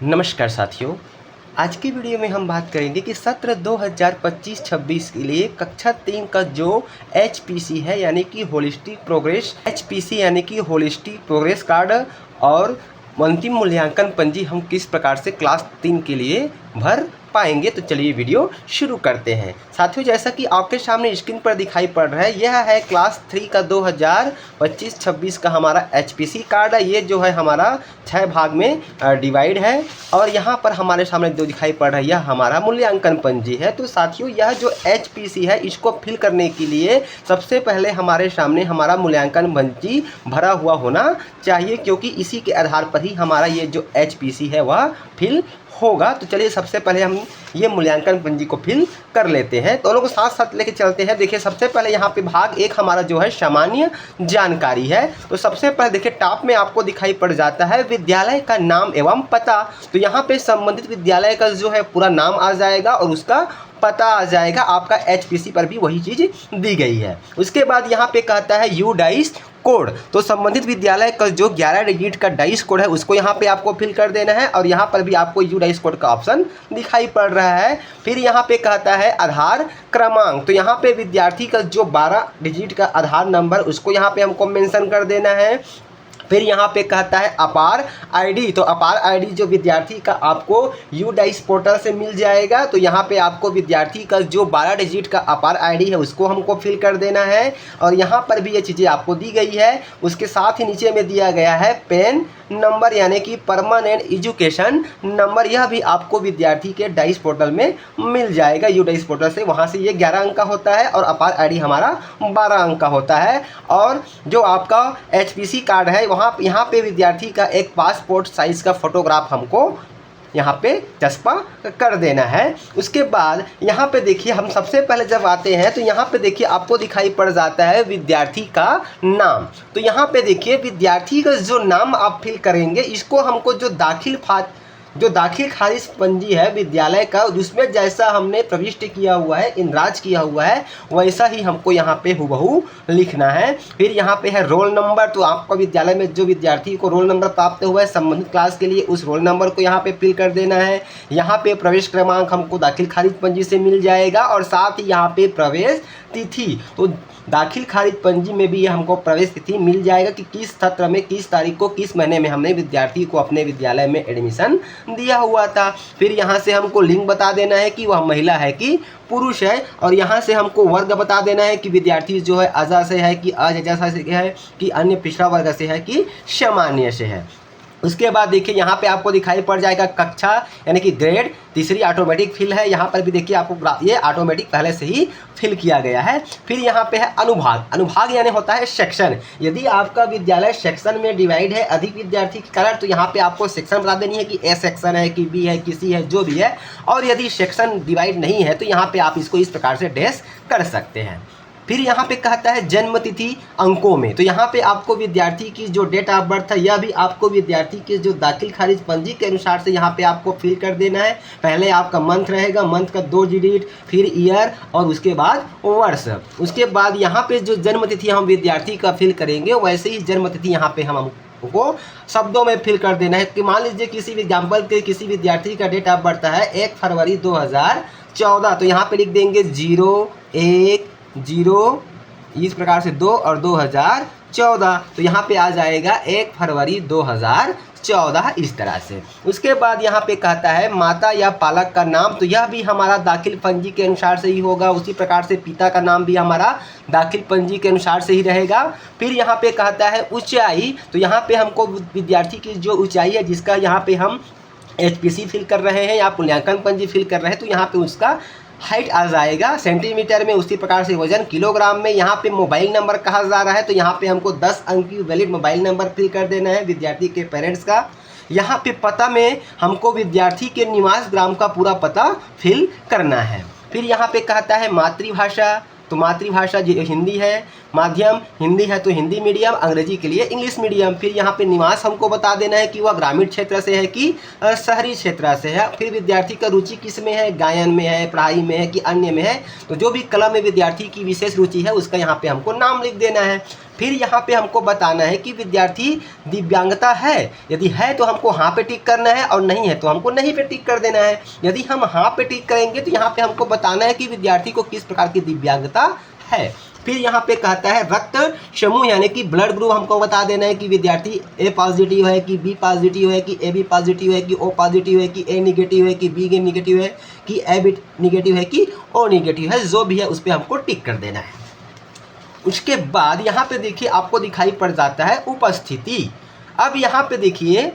नमस्कार साथियों। आज की वीडियो में हम बात करेंगे कि सत्र 2025-26 के लिए कक्षा 3 का जो एचपीसी है यानी कि होलिस्टिक प्रोग्रेस एचपीसी यानी कि होलिस्टिक प्रोग्रेस कार्ड और अंतिम मूल्यांकन पंजी हम किस प्रकार से क्लास 3 के लिए भर पाएंगे। तो चलिए वीडियो शुरू करते हैं। साथियों, जैसा कि आपके सामने स्क्रीन पर दिखाई पड़ रहा है, यह है क्लास 3 का 2025-26 का हमारा एचपीसी कार्ड है। ये जो है हमारा 6 भाग में डिवाइड है और यहाँ पर हमारे सामने जो दिखाई पड़ रहा है यह हमारा मूल्यांकन पंजी है। तो साथियों, यह जो एचपीसी है इसको फिल करने के लिए सबसे पहले हमारे सामने हमारा मूल्यांकन पंजी भरा हुआ होना चाहिए, क्योंकि इसी के आधार पर ही हमारा ये जो एचपीसी है वह फिल होगा। तो चलिए सबसे पहले हम ये मूल्यांकन पंजी को फिल कर लेते हैं। दोनों को साथ साथ लेके चलते हैं। देखिए सबसे पहले यहाँ पे भाग एक हमारा जो है सामान्य जानकारी है। तो सबसे पहले देखिए टॉप में आपको दिखाई पड़ जाता है विद्यालय का नाम एवं पता। तो यहाँ पे संबंधित विद्यालय का जो है पूरा नाम आ जाएगा और उसका पता आ जाएगा। आपका एचपीसी पर भी वही चीज़ दी गई है। उसके बाद यहाँ पे कहता है यू डाइस कोड। तो संबंधित विद्यालय का जो 11 डिजिट का डाइस कोड है उसको यहाँ पे आपको फिल कर देना है और यहाँ पर भी आपको यू डाइस कोड का ऑप्शन दिखाई पड़ रहा है। फिर यहाँ पे कहता है आधार क्रमांक। तो यहाँ पे विद्यार्थी का जो 12 डिजिट का आधार नंबर उसको यहाँ पे हमको मेंशन कर देना है। फिर यहाँ पे कहता है अपार आईडी। तो अपार आईडी जो विद्यार्थी का आपको यू डाइस पोर्टल से मिल जाएगा। तो यहाँ पे आपको विद्यार्थी का जो 12 डिजिट का अपार आईडी है उसको हमको फिल कर देना है और यहाँ पर भी ये चीज़ें आपको दी गई है। उसके साथ ही नीचे में दिया गया है पेन नंबर यानी कि परमानेंट एजुकेशन नंबर। यह भी आपको विद्यार्थी के डाइस पोर्टल में मिल जाएगा यू डाइस पोर्टल से। वहाँ से ये 11 अंक का होता है और अपार आईडी हमारा 12 अंक का होता है। और जो आपका एचपीसी कार्ड है वहाँ यहाँ पे विद्यार्थी का एक पासपोर्ट साइज़ का फोटोग्राफ हमको यहाँ पे चस्पा कर देना है। उसके बाद यहाँ पे देखिए हम सबसे पहले जब आते हैं तो यहाँ पे देखिए आपको दिखाई पड़ जाता है विद्यार्थी का नाम। तो यहाँ पे देखिए विद्यार्थी का जो नाम आप फिल करेंगे इसको हमको जो दाखिल खारिज पंजी है विद्यालय का उसमें जैसा हमने प्रविष्ट किया हुआ है इंद्राज किया हुआ है वैसा ही हमको यहाँ पे हुबहू लिखना है। फिर यहाँ पे है रोल नंबर। तो आपको विद्यालय में जो विद्यार्थी को रोल नंबर प्राप्त हुआ है संबंधित क्लास के लिए उस रोल नंबर को यहाँ पे फिल कर देना है। यहाँ पे प्रवेश क्रमांक हमको दाखिल खारिज पंजी से मिल जाएगा और साथ ही यहाँ पे प्रवेश तिथि। तो दाखिल खारिज पंजी में भी हमको प्रवेश तिथि मिल जाएगा कि किस सत्र में किस तारीख को किस महीने में हमने विद्यार्थी को अपने विद्यालय में एडमिशन दिया हुआ था। फिर यहाँ से हमको लिंग बता देना है कि वह महिला है कि पुरुष है और यहाँ से हमको वर्ग बता देना है कि विद्यार्थी जो है अजा से है कि अजजा से है कि अन्य पिछड़ा वर्ग से है कि सामान्य से है। उसके बाद देखिए यहाँ पे आपको दिखाई पड़ जाएगा कक्षा यानी कि ग्रेड तीसरी ऑटोमेटिक फिल है। यहाँ पर भी देखिए आपको ये ऑटोमेटिक पहले से ही फिल किया गया है। फिर यहाँ पे है अनुभाग। अनुभाग यानी होता है सेक्शन। यदि आपका विद्यालय सेक्शन में डिवाइड है अधिक विद्यार्थी के कारण तो यहाँ पे आपको सेक्शन बता देनी है कि ए सेक्शन है कि बी है कि सी है जो भी है। और यदि सेक्शन डिवाइड नहीं है तो यहाँ पे आप इसको इस प्रकार से डैश कर सकते हैं। फिर यहाँ पे कहता है जन्म तिथि अंकों में। तो यहाँ पे आपको विद्यार्थी की जो डेट ऑफ बर्थ है यह भी आपको विद्यार्थी के जो दाखिल खारिज पंजी के अनुसार से यहाँ पे आपको फिल कर देना है। पहले आपका मंथ रहेगा, मंथ का 2 डिजिट, फिर ईयर और उसके बाद वर्ष। उसके बाद यहाँ पे जो जन्म तिथि हम विद्यार्थी का फिल करेंगे वैसे ही जन्म तिथि यहाँ पे हम को शब्दों में फिल कर देना है। कि मान लीजिए किसी एग्जाम्पल के किसी विद्यार्थी का डेट ऑफ बर्थ है 1 फरवरी 2014। तो यहाँ पे लिख देंगे 0, 1, 0 इस प्रकार से 2 और 2014। तो यहाँ पे आ जाएगा 1 फरवरी 2014 इस तरह से। उसके बाद यहाँ पे कहता है माता या पालक का नाम। तो यह भी हमारा दाखिल पंजी के अनुसार से ही होगा। उसी प्रकार से पिता का नाम भी हमारा दाखिल पंजी के अनुसार से ही रहेगा। फिर यहाँ पे कहता है ऊंचाई। तो यहाँ पे हमको विद्यार्थी की जो ऊंचाई है जिसका यहाँ पे हम एचपीसी फिल कर रहे हैं या मूल्यांकन पंजी फिल कर रहे हैं तो यहाँ पे उसका हाइट आ जाएगा सेंटीमीटर में। उसी प्रकार से वजन किलोग्राम में। यहाँ पे मोबाइल नंबर कहा जा रहा है तो यहाँ पे हमको 10 अंक की वैलिड मोबाइल नंबर फिल कर देना है विद्यार्थी के पेरेंट्स का। यहाँ पे पता में हमको विद्यार्थी के निवास ग्राम का पूरा पता फिल करना है। फिर यहाँ पे कहता है मातृभाषा। तो मातृभाषा जो हिंदी है, माध्यम हिंदी है तो हिंदी मीडियम, अंग्रेजी के लिए इंग्लिश मीडियम। फिर यहाँ पे निवास हमको बता देना है कि वह ग्रामीण क्षेत्र से है कि शहरी क्षेत्र से है। फिर विद्यार्थी का रुचि किस में है, गायन में है, पढ़ाई में है कि अन्य में है। तो जो भी कला में विद्यार्थी की विशेष रुचि है उसका यहाँ पे हमको नाम लिख देना है। फिर यहाँ पे हमको बताना है कि विद्यार्थी दिव्यांगता है, यदि है तो हमको हाँ पे टिक करना है और नहीं है तो हमको नहीं पे टिक कर देना है। यदि हम हाँ पे टिक करेंगे तो यहाँ पे हमको बताना है कि विद्यार्थी को किस प्रकार की दिव्यांगता है। फिर यहाँ पे कहता है रक्त समूह यानी कि ब्लड ग्रुप हमको बता देना है कि विद्यार्थी ए पॉजिटिव है कि बी पॉजिटिव है कि ए बी पॉजिटिव है कि ओ पॉजिटिव है कि ए निगेटिव है कि बी निगेटिव है कि ए बी निगेटिव है कि ओ निगेटिव है। जो भी है उस पर हमको टिक कर देना है। उसके बाद यहाँ पे देखिए आपको दिखाई पड़ जाता है उपस्थिति। अब यहाँ पे देखिए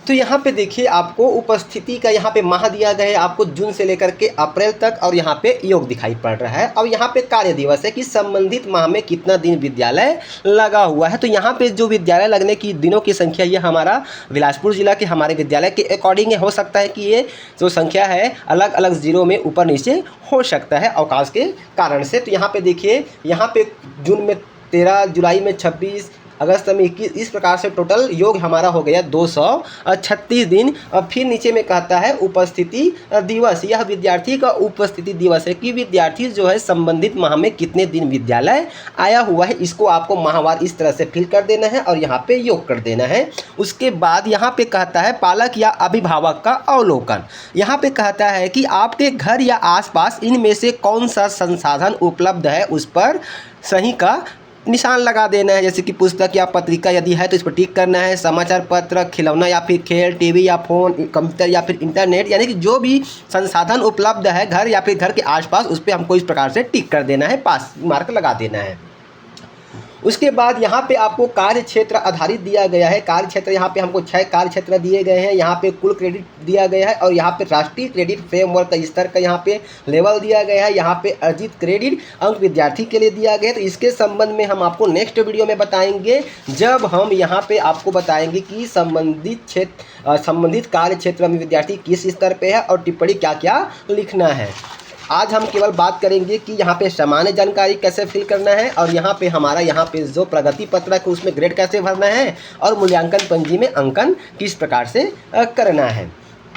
तो यहाँ पे देखिए आपको उपस्थिति का यहाँ पे माह दिया गया है आपको जून से लेकर के अप्रैल तक, और यहाँ पे योग दिखाई पड़ रहा है। अब यहाँ पे कार्य दिवस है कि संबंधित माह में कितना दिन विद्यालय लगा हुआ है। तो यहाँ पे जो विद्यालय लगने की दिनों की संख्या ये हमारा बिलासपुर जिला के हमारे विद्यालय के अकॉर्डिंग हो सकता है कि ये जो संख्या है अलग अलग जिलों में ऊपर नीचे हो सकता है अवकाश के कारण से। तो यहाँ पे देखिए यहाँ पे जून में 13, जुलाई में 26, अगस्त में 21, इस प्रकार से टोटल योग हमारा हो गया 236 दिन। अब फिर नीचे में कहता है उपस्थिति दिवस, यह विद्यार्थी का उपस्थिति दिवस है कि विद्यार्थी जो है संबंधित माह में कितने दिन विद्यालय आया हुआ है। इसको आपको माहवार इस तरह से फिल कर देना है और यहाँ पे योग कर देना है। उसके बाद यहाँ पे कहता है पालक या अभिभावक का अवलोकन। यहाँ पे कहता है कि आपके घर या आसपास इनमें से कौन सा संसाधन उपलब्ध है उस पर सही का निशान लगा देना है। जैसे कि पुस्तक या पत्रिका यदि है तो इस पर टिक करना है। समाचार पत्र, खिलौना या फिर खेल, टीवी या फ़ोन, कंप्यूटर या फिर इंटरनेट, यानी कि जो भी संसाधन उपलब्ध है घर या फिर घर के आसपास उस पर हमको इस प्रकार से टिक कर देना है, पास मार्क लगा देना है। उसके बाद यहाँ पे आपको कार्य क्षेत्र आधारित दिया गया है। कार्य क्षेत्र यहाँ पे हमको 6 कार्य क्षेत्र दिए गए हैं। यहाँ पे कुल क्रेडिट दिया गया है और यहाँ पे राष्ट्रीय क्रेडिट फ्रेमवर्क का स्तर का यहाँ पे लेवल दिया गया है। यहाँ पे अर्जित क्रेडिट अंक विद्यार्थी के लिए दिया गया है। तो इसके संबंध में हम आपको नेक्स्ट वीडियो में बताएंगे, जब हम यहाँ पे आपको बताएंगे कि संबंधित कार्य क्षेत्र में विद्यार्थी किस स्तर पर है और टिप्पणी क्या क्या लिखना है। आज हम केवल बात करेंगे कि यहाँ पे सामान्य जानकारी कैसे फिल करना है और यहाँ पे हमारा यहाँ पे जो प्रगति पत्रक है उसमें ग्रेड कैसे भरना है और मूल्यांकन पंजी में अंकन किस प्रकार से करना है।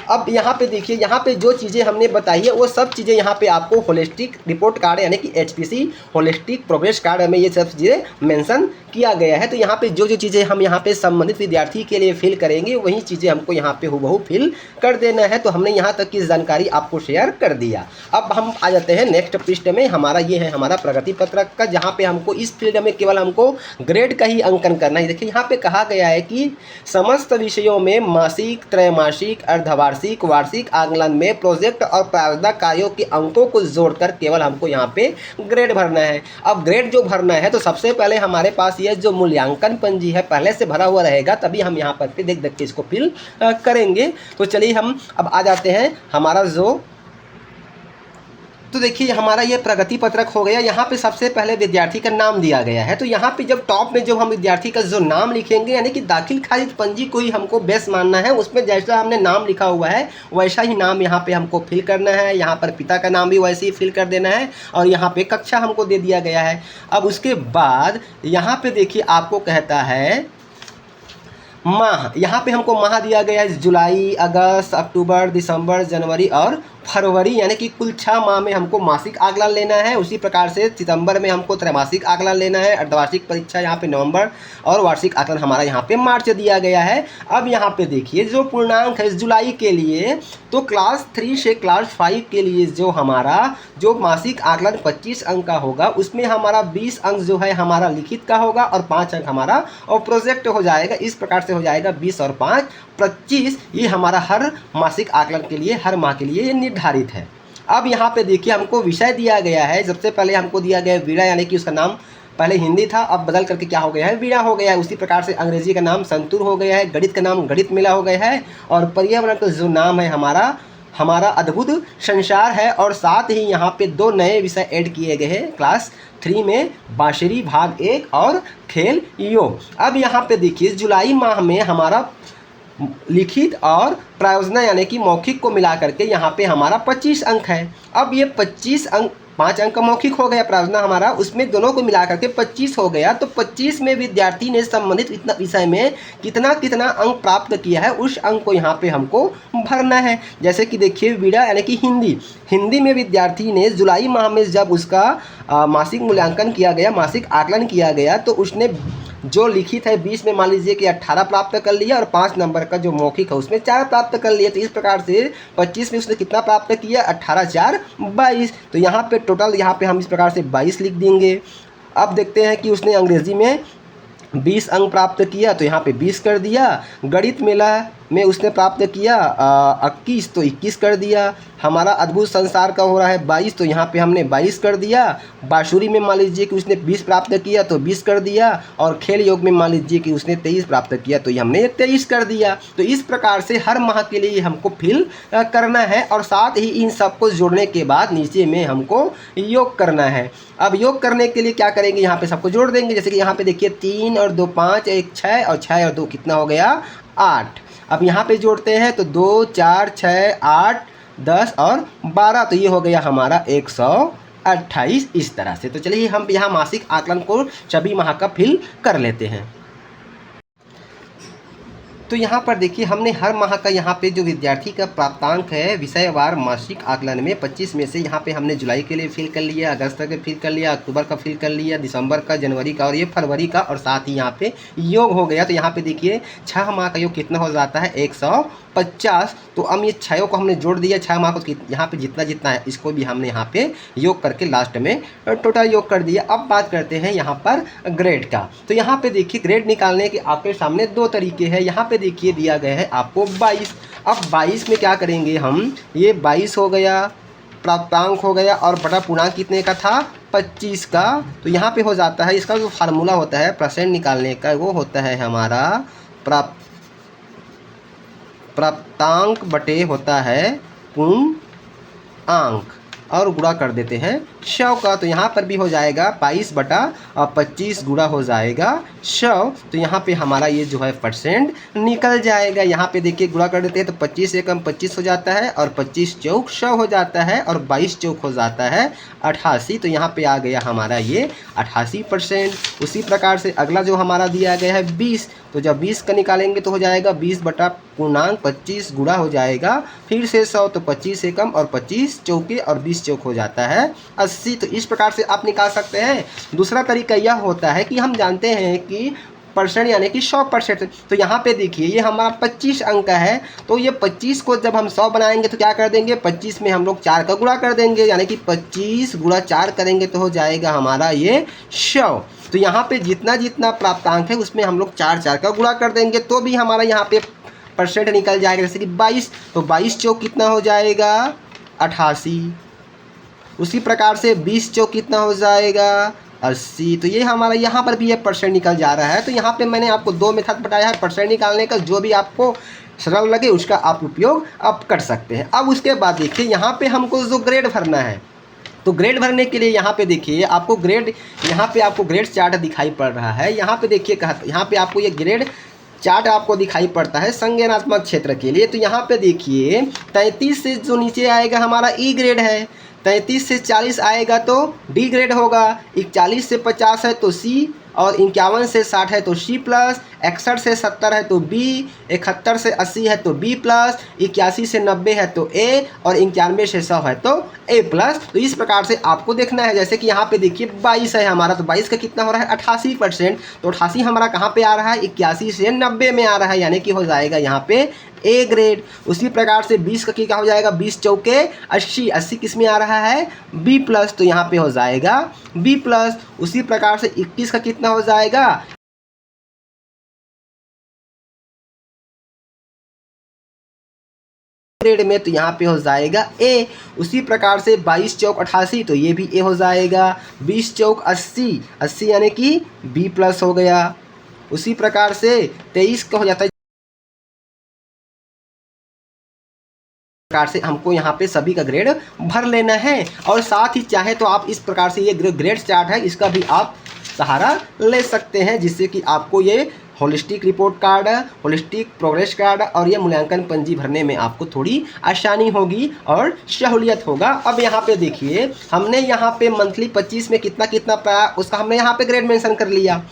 अब यहाँ पे देखिए यहाँ पे जो चीज़ें हमने बताई है वो सब चीज़ें यहाँ पे आपको होलिस्टिक रिपोर्ट कार्ड यानी कि HPC होलिस्टिक प्रोग्रेस कार्ड में ये सब चीज़ें मेंशन किया गया है। तो यहाँ पे जो जो चीज़ें हम यहाँ पे संबंधित विद्यार्थी के लिए फिल करेंगे वही चीज़ें हमको यहाँ पे हूबहू फिल कर देना है। तो हमने यहाँ तक की जानकारी आपको शेयर कर दिया। अब हम आ जाते हैं नेक्स्ट पृष्ठ में। हमारा ये है हमारा प्रगति पत्रक का, जहाँ पे हमको इस फील्ड में केवल हमको ग्रेड का ही अंकन करना है। देखिए यहाँ पे कहा गया है कि समस्त विषयों में मासिक, त्रैमासिक, अर्धवार्षिक, वार्षिक आकलन में प्रोजेक्ट और प्रायोजन कार्यों के अंकों को जोड़कर केवल हमको यहाँ पे ग्रेड भरना है। अब ग्रेड जो भरना है तो सबसे पहले हमारे पास ये जो मूल्यांकन पंजी है पहले से भरा हुआ रहेगा, तभी हम यहाँ पर देख के इसको फिल करेंगे। तो चलिए हम अब आ जाते हैं हमारा तो देखिए हमारा ये प्रगति पत्रक हो गया। यहाँ पे सबसे पहले विद्यार्थी का नाम दिया गया है। तो यहाँ पे जब टॉप में जब हम विद्यार्थी का जो नाम लिखेंगे यानी कि दाखिल खारिज पंजी को ही हमको बेस मानना है, उसमें जैसा हमने नाम लिखा हुआ है वैसा ही नाम यहाँ पे हमको फिल करना है। यहाँ पर पिता का नाम भी वैसे ही फिल कर देना है और यहाँ पे कक्षा हमको दे दिया गया है। अब उसके बाद यहाँ पे देखिए आपको कहता है माह, यहाँ पे हमको माह दिया गया है जुलाई, अगस्त, अक्टूबर, दिसंबर, जनवरी और फरवरी, यानी कि कुल 6 माह में हमको मासिक आकलन लेना है। उसी प्रकार से सितंबर में हमको त्रैमासिक आकलन लेना है। अर्धवार्षिक परीक्षा यहाँ पे नवंबर और वार्षिक आकलन हमारा यहाँ पे मार्च दिया गया है। अब यहाँ पे देखिए जो पूर्णांक है जुलाई के लिए, तो क्लास 3 से क्लास 5 के लिए जो हमारा जो मासिक आकलन 25 अंक का होगा उसमें हमारा 20 अंक जो है हमारा लिखित का होगा और 5 अंक हमारा और प्रोजेक्ट हो जाएगा। इस प्रकार से हो जाएगा 20 और 5 25। ये हमारा हर मासिक आकलन के लिए हर माह के लिए ये निर्धारित है। अब यहाँ पे देखिए हमको विषय दिया गया है। सबसे पहले हमको दिया गया है वीणा, यानी कि उसका नाम पहले हिंदी था अब बदल करके क्या हो गया है वीणा हो गया है। उसी प्रकार से अंग्रेजी का नाम संतूर हो गया है, गणित का नाम गणित मिला हो गया है और पर्यावरण का जो नाम है हमारा अद्भुत संसार है। और साथ ही यहाँ पे 2 नए विषय ऐड किए गए हैं क्लास 3 में, बांसुरी भाग 1 और खेल योग। अब यहाँ पे देखिए जुलाई माह में हमारा लिखित और प्रायोजना यानी कि मौखिक को मिला करके यहाँ पे हमारा 25 अंक है। अब ये 25 अंक 5 अंक का मौखिक हो गया प्रश्न हमारा, उसमें दोनों को मिला करके 25 हो गया। तो 25 में विद्यार्थी ने संबंधित इतना विषय में कितना कितना अंक प्राप्त किया है, उस अंक को यहाँ पे हमको भरना है। जैसे कि देखिए विड़ा यानी कि हिंदी में विद्यार्थी ने जुलाई माह में जब उसका मासिक मूल्यांकन किया गया, मासिक आकलन किया गया, तो उसने जो लिखित है 20 में मान लीजिए कि 18 प्राप्त कर लिया और 5 नंबर का जो मौखिक है उसमें 4 प्राप्त कर लिया। तो इस प्रकार से 25 में उसने कितना प्राप्त किया, 18 4 22। तो यहाँ पे टोटल यहाँ पे हम इस प्रकार से 22 लिख देंगे। अब देखते हैं कि उसने अंग्रेजी में 20 अंक प्राप्त किया, तो यहाँ पे 20 कर दिया। गणित मेला में उसने प्राप्त किया 21, तो 21 कर दिया। हमारा अद्भुत संसार का हो रहा है 22, तो यहाँ पे हमने 22 कर दिया। बाँसुरी में मान लीजिए कि उसने 20 प्राप्त किया, तो 20 कर दिया। और खेल योग में मान लीजिए कि उसने 23 प्राप्त किया, तो ये हमने 23 कर दिया। तो इस प्रकार से हर माह के लिए हमको फिल करना है और साथ ही इन सबको जोड़ने के बाद नीचे में हमको योग करना है। अब योग करने के लिए क्या करेंगे, यहाँ पे सबको जोड़ देंगे। जैसे कि यहाँ पे देखिए 3 और 2 5, 1 6 और 6 और 2 कितना हो गया 8। अब यहाँ पे जोड़ते हैं तो 2 4 6 8 10 और 12, तो ये हो गया हमारा 128 इस तरह से। तो चलिए हम यहाँ मासिक आकलन को सभी माह का फिल कर लेते हैं। तो यहाँ पर देखिए हमने हर माह का यहाँ पे जो विद्यार्थी का प्राप्तांक है विषयवार मासिक आकलन में 25 में से यहाँ पे हमने जुलाई के लिए फिल कर लिया, अगस्त का फिल कर लिया, अक्टूबर का फिल कर लिया, दिसंबर का, जनवरी का और ये फरवरी का, और साथ ही यहाँ पे योग हो गया। तो यहाँ पे देखिए 6 माह का योग कितना हो जाता है 150। तो अब ये 6 को हमने जोड़ दिया, 6 माह को यहाँ पे जितना जितना है इसको भी हमने यहाँ पे योग करके लास्ट में टोटल योग कर दिया। अब बात करते हैं यहाँ पर ग्रेड का। तो यहाँ पे देखिए ग्रेड निकालने के आपके सामने 2 तरीके हैं। यहाँ पे देखिए दिया गया है आपको 22। अब 22 में क्या करेंगे हम, ये 22 हो गया, प्राप्तांक हो गया और बटा पूर्णांक कितने का था 25 का। तो यहाँ पे हो जाता है, इसका जो फार्मूला होता है परसेंट निकालने का वो होता है हमारा प्राप्तांक बटे होता है पूर्णांक और गुणा कर देते हैं 100 का। तो यहाँ पर भी हो जाएगा 22 बटा 25 गुणा हो जाएगा 100। तो यहाँ पे हमारा ये जो है परसेंट निकल जाएगा। यहाँ पे देखिए गुणा कर देते हैं तो 25 से कम 25 हो जाता है और 25 चौक 100 हो जाता है और 22 चौक हो जाता है 88। तो यहाँ पे आ गया हमारा ये 88%। उसी प्रकार से अगला जो हमारा दिया गया है 20, तो जब 20 का निकालेंगे तो हो जाएगा 20 बटा पूर्णांक 25 गुणा हो जाएगा फिर से 100, तो 25 से कम और 25 चौके और 20 चौक हो जाता है 80। तो इस प्रकार से आप निकाल सकते हैं। दूसरा तरीका यह होता है कि हम जानते हैं कि परसेंट यानी कि 100%। तो यहाँ पे देखिए ये हमारा 25 अंक का है, तो ये 25 को जब हम 100 बनाएंगे तो क्या कर देंगे, 25 में हम लोग 4 का गुणा कर देंगे, यानी कि 25 गुणा 4 करेंगे तो हो जाएगा हमारा ये 100। तो यहाँ पे जितना जितना प्राप्तांक है उसमें हम लोग 4 का गुणा कर देंगे तो भी हमारा यहाँ पे परसेंट निकल जाएगा। जैसे कि 22, तो 22 चौक कितना हो जाएगा 88। उसी प्रकार से 20 चौक कितना हो जाएगा 80। तो ये हमारा यहाँ पर भी ये परसेंट निकल जा रहा है। तो यहाँ पे मैंने आपको 2 मेथड बताया है परसेंट निकालने का, जो भी आपको सरल लगे उसका आप उपयोग आप कर सकते हैं। अब उसके बाद देखिए यहाँ पे हमको जो ग्रेड भरना है, तो ग्रेड भरने के लिए यहाँ पे देखिए आपको ग्रेड, यहाँ पे आपको ग्रेड चार्ट दिखाई पड़ रहा है। यहाँ पे देखिए यहाँ पे आपको ये ग्रेड चार्ट आपको दिखाई पड़ता है संज्ञानात्मक क्षेत्र के लिए। तो यहाँ पे देखिए 33 से जो नीचे आएगा हमारा ई ग्रेड है, 33 से 40 आएगा तो डी ग्रेड होगा, 41 से 50 है तो सी, और 51 से 60 है तो सी प्लस, 61 से 70 है तो बी, 71 से 80 है तो बी प्लस, 81 से 90 है तो ए, और 91 से 100 है तो ए प्लस। तो इस प्रकार से आपको देखना है। जैसे कि यहाँ पे देखिए 22 है हमारा, तो 22 का कितना हो रहा है 88%। तो 88 हमारा कहाँ पे आ रहा है 81 से 90 में आ रहा है, यानी कि हो जाएगा यहाँ पे ए ग्रेड। उसी प्रकार से 20 का क्या हो जाएगा 20 चौके 80, 80 किस में आ रहा है बी प्लस, तो यहाँ पे हो जाएगा बी प्लस। उसी प्रकार से 21 का कितना हो जाएगा ग्रेड में, तो यहाँ पे हो जाएगा ए। उसी प्रकार से 22 चौक 88, तो ये भी ए हो जाएगा। 20 चौक 80, 80 यानी कि बी प्लस हो गया। उसी प्रकार से 23 का हो जाता है, प्रकार से हमको यहाँ पे सभी का ग्रेड भर लेना है। और साथ ही चाहे तो आप इस प्रकार से ये ग्रेड चार्ट है इसका भी आप सहारा ले सकते हैं, जिससे कि आपको ये holistic report card, holistic progress card और ये मूल्यांकन पंजी भरने में आपको थोड़ी आसानी होगी और सहूलियत होगा। अब यहाँ पे देखिए हमने यहाँ पे मंथली 25 में कितना कितना पाया उसका हमने यहाँ पे ग्रेड मेंशन कर लिया।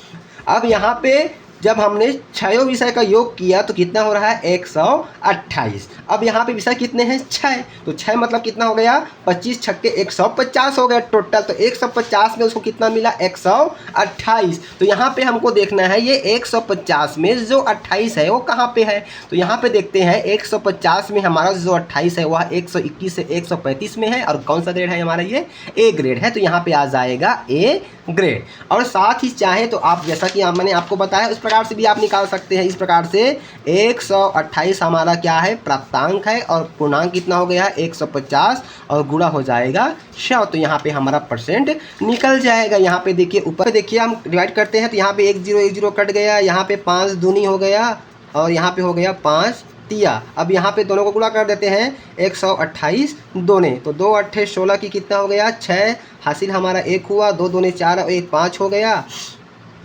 अब यहाँ पे जब हमने 6 विषय का योग किया तो कितना हो रहा है 128। अब यहाँ पे विषय कितने हैं 6, तो 6 मतलब कितना हो गया 25 छक्के 150 हो गया टोटल। तो 150 में उसको कितना मिला 128। तो यहाँ पे हमको देखना है ये 150 में जो 28 है वो कहाँ पे है। तो यहाँ पे देखते हैं 150 में हमारा जो 28 है वह 121 से 135 में है और कौन सा ग्रेड है हमारा ये ए ग्रेड है। तो यहाँ पे आ जाएगा ए ग्रेड। और साथ ही चाहे तो आप जैसा कि मैंने आपको बताया उस प्रकार से भी आप निकाल सकते हैं। इस प्रकार से 128 हमारा क्या है प्राप्तांक है और पूर्णांक कितना हो गया 150 और गुणा हो जाएगा 100। तो यहाँ पे हमारा परसेंट निकल जाएगा। यहाँ पे देखिए ऊपर देखिए हम डिवाइड करते हैं तो यहाँ पे 10 कट गया, यहाँ पे 5 दूनी हो गया और यहाँ पे हो गया 5 तिया। अब यहाँ पे दोनों को गुणा कर देते हैं 128 दोने, तो 2 8 16 की कितना हो गया 6 हासिल हमारा 1 हुआ, 2 दूने 4 और 1 5 हो गया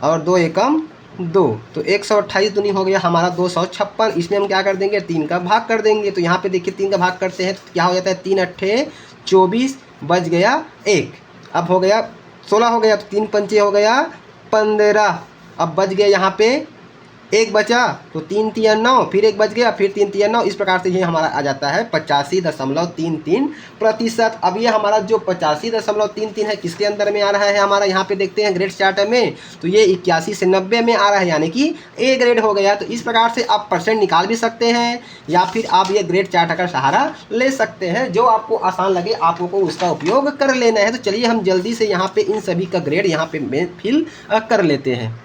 और 2 एकम 2। तो 128 दूनी हो गया हमारा 256। इसमें हम क्या कर देंगे 3 का भाग कर देंगे। तो यहाँ पे देखिए 3 का भाग करते हैं तो क्या हो जाता है 3 8 24 बच गया 1। अब हो गया 16 हो गया तो 3 पंचे हो गया 15। अब बच गया यहाँ पे 1 बचा तो 3 तिया 9, फिर 1 बच गया फिर 3 तिया 9। इस प्रकार से ये हमारा आ जाता है 85.33%। अब ये हमारा जो 85.33 है किसके अंदर में आ रहा है हमारा यहाँ पे देखते हैं ग्रेड चार्ट में। तो ये 81 से 90 में आ रहा है यानी कि ए ग्रेड हो गया। तो इस प्रकार से आप परसेंट निकाल भी सकते हैं या फिर आप ये ग्रेड चार्ट का सहारा ले सकते हैं। जो आपको आसान लगे आपको उसका उपयोग कर लेना है। तो चलिए हम जल्दी से यहाँ पे इन सभी का ग्रेड यहाँ पे फिल कर लेते हैं।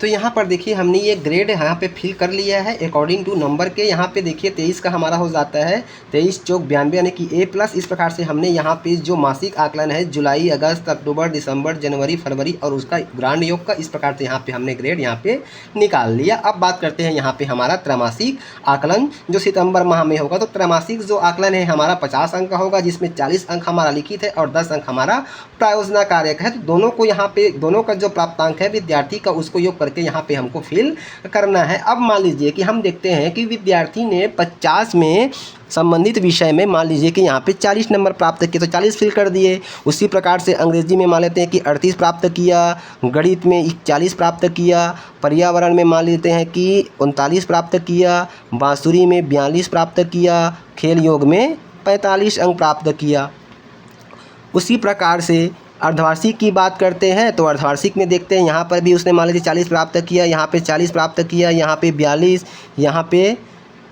तो यहाँ पर देखिए हमने ये ग्रेड यहाँ पे फिल कर लिया है अकॉर्डिंग टू नंबर के। यहाँ पे देखिए 23 का हमारा हो जाता है 23 चौक 92 यानी कि ए प्लस। इस प्रकार से हमने यहाँ पे जो मासिक आकलन है जुलाई अगस्त अक्टूबर दिसंबर जनवरी फरवरी और उसका ग्रांड योग का इस प्रकार से यहाँ पे हमने ग्रेड यहाँ पे निकाल लिया। अब बात करते हैं यहाँ पे हमारा त्रैमासिक आकलन जो सितंबर माह में होगा। तो त्रैमासिक जो आकलन है हमारा 50 अंक का होगा जिसमें 40 अंक हमारा लिखित है और 10 अंक हमारा प्रायोजना कार्यक है। तो दोनों को यहाँ पे दोनों का जो प्राप्तांक है विद्यार्थी का उसको योग करके यहाँ पे हमको फिल करना है। अब मान लीजिए कि हम देखते हैं कि विद्यार्थी ने 50 में संबंधित विषय में मान लीजिए कि यहाँ पे 40 नंबर प्राप्त किए तो 40 फिल कर दिए। उसी प्रकार से अंग्रेजी में मान लेते हैं कि 38 प्राप्त किया, गणित में 40 प्राप्त किया, पर्यावरण में मान लेते हैं कि 39 प्राप्त किया, बांसुरी में 42 प्राप्त किया, खेल योग में 45 अंक प्राप्त किया। उसी प्रकार से अर्धवार्षिक की बात करते हैं तो अर्धवार्षिक में देखते हैं यहाँ पर भी उसने मान लीजिए 40 प्राप्त किया, यहाँ पे 40 प्राप्त किया, यहाँ पे 42, यहाँ पे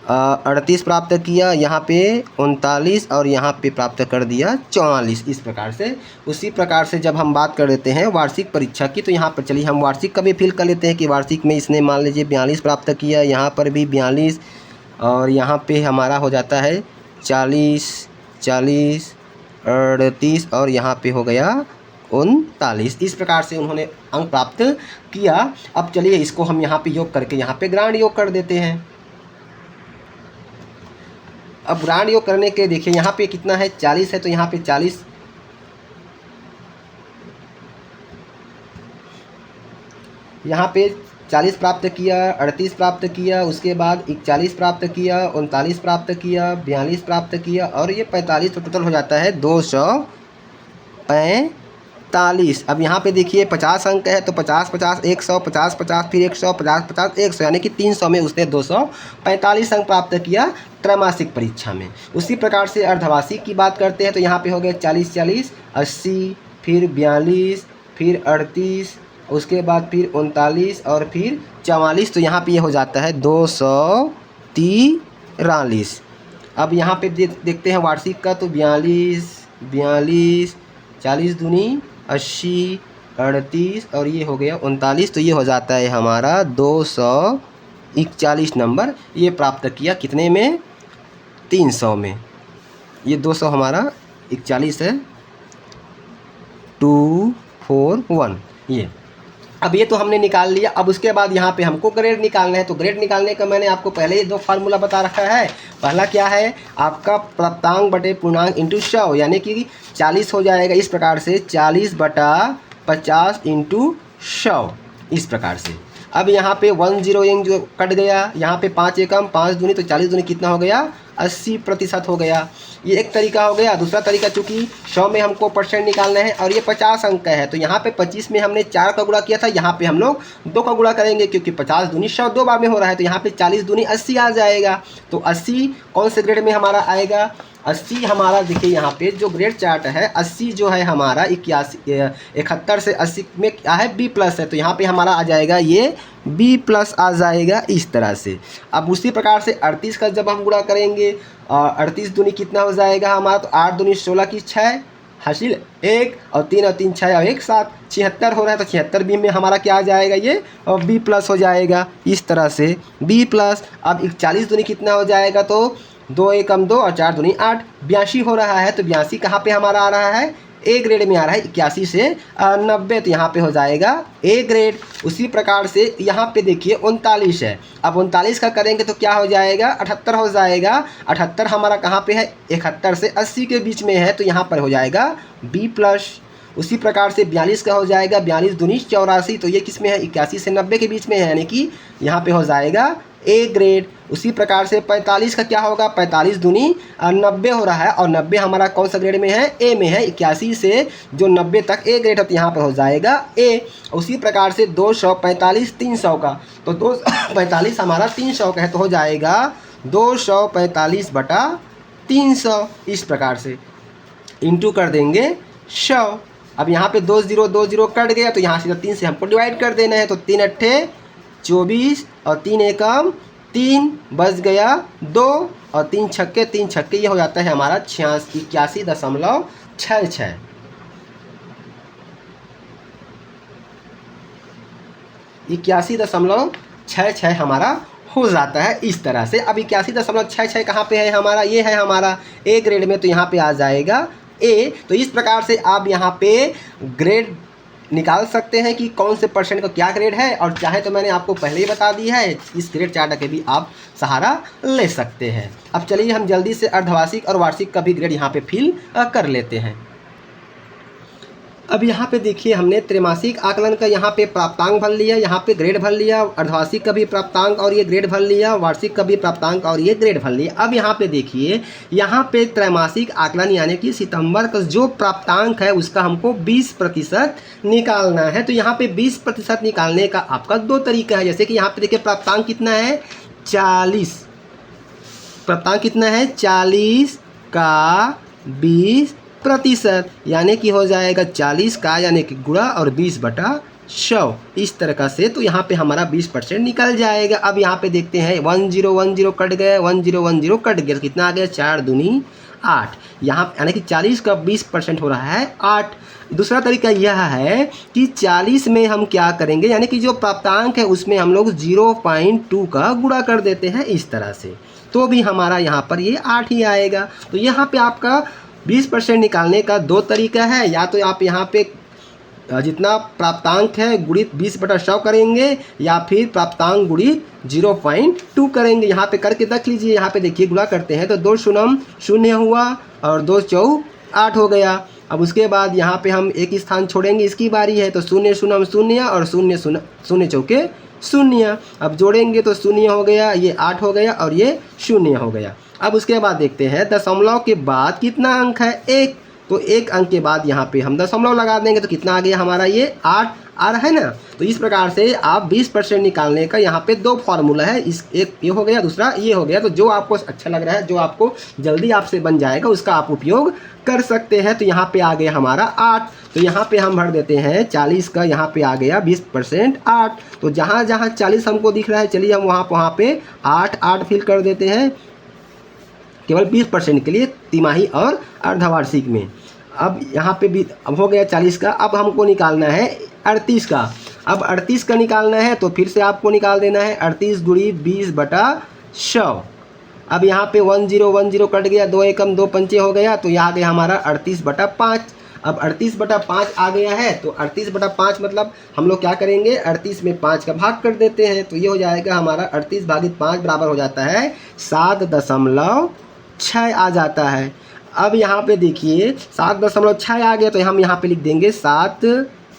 38 प्राप्त किया, यहाँ पे 39 और यहाँ पे प्राप्त कर दिया 44। इस प्रकार से उसी प्रकार से जब हम बात कर लेते हैं वार्षिक परीक्षा की तो यहाँ पर चलिए हम वार्षिक का भी फिल कर लेते हैं कि वार्षिक में इसने मान लीजिए 42 प्राप्त किया, यहाँ पर भी 42 और यहाँ पे हमारा हो जाता है 40 40 38 और यहाँ पे हो गया 39। इस प्रकार से उन्होंने अंक प्राप्त किया। अब चलिए इसको हम यहाँ पे योग करके यहाँ पे ग्रांड योग कर देते हैं। अब ग्रांड योग करने के देखिए यहाँ पे कितना है 40 है तो यहाँ पे 40 यहाँ पे 40 प्राप्त किया, 38 प्राप्त किया, उसके बाद 41 प्राप्त किया, 39 प्राप्त किया, 42 प्राप्त किया और ये 45। तो टोटल हो जाता है 245। अब यहाँ पे देखिए 50 अंक है तो 50 50 100 50 50 फिर 100 50 50 100 यानी कि 300 में उसने 245 अंक प्राप्त किया त्रैमासिक परीक्षा में। उसी प्रकार से अर्धवार्षिक की बात करते हैं तो यहाँ पे हो गया 40 40 80 फिर 42 फिर 38 उसके बाद फिर 39 और फिर 44। तो यहाँ पे ये हो जाता है 243। अब यहाँ पे देखते हैं वार्षिक का तो 42 42 40 दूनी 80 38 और ये हो गया 39। तो ये हो जाता है हमारा 241 नंबर ये प्राप्त किया कितने में 300 में। ये 200 हमारा 41 है 241 ये। अब ये तो हमने निकाल लिया। अब उसके बाद यहाँ पे हमको ग्रेड निकालना है। तो ग्रेड निकालने का मैंने आपको पहले ही 2 फार्मूला बता रखा है। पहला क्या है आपका प्राप्तांक बटे पूर्णांक इंटू 100 यानी कि 40 हो जाएगा। इस प्रकार से 40 बटा 50 इंटू 100 इस प्रकार से। अब यहाँ पे 10 जो कट गया, यहाँ पे 5 एकम 5 दूनी तो 40 दूनी कितना हो गया 80% हो गया। ये एक तरीका हो गया। दूसरा तरीका, चूँकि 100 में हमको परसेंट निकालना है और ये 50 अंक का है, तो यहाँ पे 25 में हमने 4 का गुणा किया था, यहाँ पे हम लोग 2 का गुणा करेंगे क्योंकि 50 दूनी 100 2 बार में हो रहा है, तो यहाँ पे 40 दूनी 80 आ जाएगा। तो 80 कौन से ग्रेड में हमारा आएगा, 80 हमारा देखिए यहाँ पे जो ग्रेड चार्ट है 80 जो है हमारा 71 से 80 में क्या है बी प्लस है, तो यहाँ पे हमारा आ जाएगा ये बी प्लस आ जाएगा इस तरह से। अब उसी प्रकार से 38 का जब हम गुणा करेंगे, 38 दूनी कितना हो जाएगा हमारा, तो 8 दूनी 16 की 6 हासिल 1 और 3 और 3 6 और 1 7 76 हो रहा है, तो 76 बी में हमारा क्या आ जाएगा ये और बी प्लस हो जाएगा इस तरह से बी प्लस। अब 41 दूनी कितना हो जाएगा, तो 2 एकम 2 और 4 दूनी 8 82 हो रहा है, तो 82 कहाँ पे हमारा आ रहा है ए ग्रेड में आ रहा है 81 से 90, तो यहाँ पे हो जाएगा ए ग्रेड। उसी प्रकार से यहाँ पे देखिए 39 है, अब 39 का करेंगे तो क्या हो जाएगा 78 हो जाएगा। 78 हमारा कहाँ पे है 71 से 80 के बीच में है, तो यहाँ पर हो जाएगा बी प्लस। उसी प्रकार से 42 का हो जाएगा 42 दूनी 84, तो ये किस में है 81 से 90 के बीच में है, यानी कि यहाँ पे हो जाएगा ए ग्रेड। उसी प्रकार से 45 का क्या होगा, 45 दूनी 90 हो रहा है और 90 हमारा कौन सा ग्रेड में है ए में है, 81 से जो 90 तक ए ग्रेड है, तो यहाँ पर हो जाएगा ए। उसी प्रकार से 245 300 का, तो 245 हमारा 300 का है, तो हो जाएगा 245 बटा 300 इस प्रकार से इंटू कर देंगे 100। अब यहाँ पे 2 0 कट गया, तो यहाँ से 3 से हमको डिवाइड कर देना है, तो 3 अट्ठे 24 और 3 एकम 3 बच गया 2 और 3 छक्के ये हो जाता है हमारा 81.66। 81.66 हमारा हो जाता है इस तरह से। अब 81.66 कहाँ पे है हमारा, ये है हमारा ए ग्रेड में, तो यहाँ पे आ जाएगा ए। तो इस प्रकार से आप यहाँ पे ग्रेड निकाल सकते हैं कि कौन से परसेंट का क्या ग्रेड है, और चाहे तो मैंने आपको पहले ही बता दी है, इस ग्रेड चार्ट का भी आप सहारा ले सकते हैं। अब चलिए हम जल्दी से अर्धवार्षिक और वार्षिक का भी ग्रेड यहाँ पे फिल कर लेते हैं। अब यहाँ पे देखिए हमने त्रैमासिक आकलन का यहाँ पे प्राप्तांक भर लिया, यहाँ पे ग्रेड भर लिया, अर्धवार्षिक का भी प्राप्तांक और ये ग्रेड भर लिया, वार्षिक का भी प्राप्तांक और ये ग्रेड भर लिया। अब यहाँ पे देखिए यहाँ पे त्रैमासिक आकलन यानी कि सितंबर का जो प्राप्तांक है उसका हमको 20% निकालना है। तो यहाँ पे 20% निकालने का आपका 2 तरीका है। जैसे कि यहाँ पे देखिए प्राप्तांक कितना है 40, प्राप्तांक कितना है 40 का 20%, यानी कि हो जाएगा 40 का यानी कि गुणा और 20 बटा 100 इस तरह से। तो यहाँ पे हमारा 20% निकल जाएगा। अब यहाँ पे देखते हैं 1010 कट गया, 1010 कट गया, तो कितना आ गया 4 दूनी 8, यहाँ यानी कि 40 का 20% हो रहा है 8। दूसरा तरीका यह है कि 40 में हम क्या करेंगे, यानी कि जो प्राप्तांक है उसमें हम लोग 0.2 का गुणा कर देते हैं इस तरह से, तो भी हमारा यहाँ पर ये 8 ही आएगा। तो यहाँ पे आपका 20% निकालने का 2 तरीका है, या तो आप यहाँ पे जितना प्राप्तांक है गुणित 20/100 करेंगे, या फिर प्राप्तांक गुणित 0.2 करेंगे। यहाँ पे करके देख लीजिए, यहाँ पे देखिए गुणा करते हैं तो 2 शून्य 0 हुआ और 2 चौ 8 हो गया। अब उसके बाद यहाँ पे हम एक स्थान छोड़ेंगे, इसकी बारी है, तो 0 0 0 और 0 0 चौके 0। अब जोड़ेंगे तो 0 हो गया, ये 8 हो गया और ये 0 हो गया। अब उसके बाद देखते हैं दशमलव के बाद कितना अंक है 1, तो 1 अंक के बाद यहाँ पे हम दशमलव लगा देंगे, तो कितना आ गया हमारा ये 8 आ रहा है ना। तो इस प्रकार से आप 20% निकालने का यहाँ पे 2 फार्मूला है, इस एक ये हो गया, दूसरा ये हो गया। तो जो आपको अच्छा लग रहा है, जो आपको जल्दी आपसे बन जाएगा, उसका आप उपयोग कर सकते हैं। तो यहाँ पे आ गया हमारा 8, तो यहाँ पे हम भर देते हैं 40 का, यहाँ पे आ गया 20% 8। तो जहाँ जहाँ 40 हमको दिख रहा है, चलिए हम वहाँ पे 8 फिल कर देते हैं केवल 20% के लिए, तिमाही और अर्धवार्षिक में। अब यहाँ पे भी अब हो गया 40 का। अब हमको निकालना है 38 का। अब 38 का निकालना है तो फिर से आपको निकाल देना है 38 गुणी 20/100। अब यहाँ पे 1010 कट गया, 2 एकम 2 पंचे हो गया, तो यहाँ आ गया हमारा 38/5। अब 38/5 आ गया है, तो 38/5 मतलब हम लोग क्या करेंगे, 38 में 5 का भाग कर देते हैं, तो ये हो जाएगा हमारा 38 भागित 5 बराबर हो जाता है 7.6 आ जाता है। अब यहाँ पे देखिए 7.6 आ गया, तो हम यहाँ पे लिख देंगे 7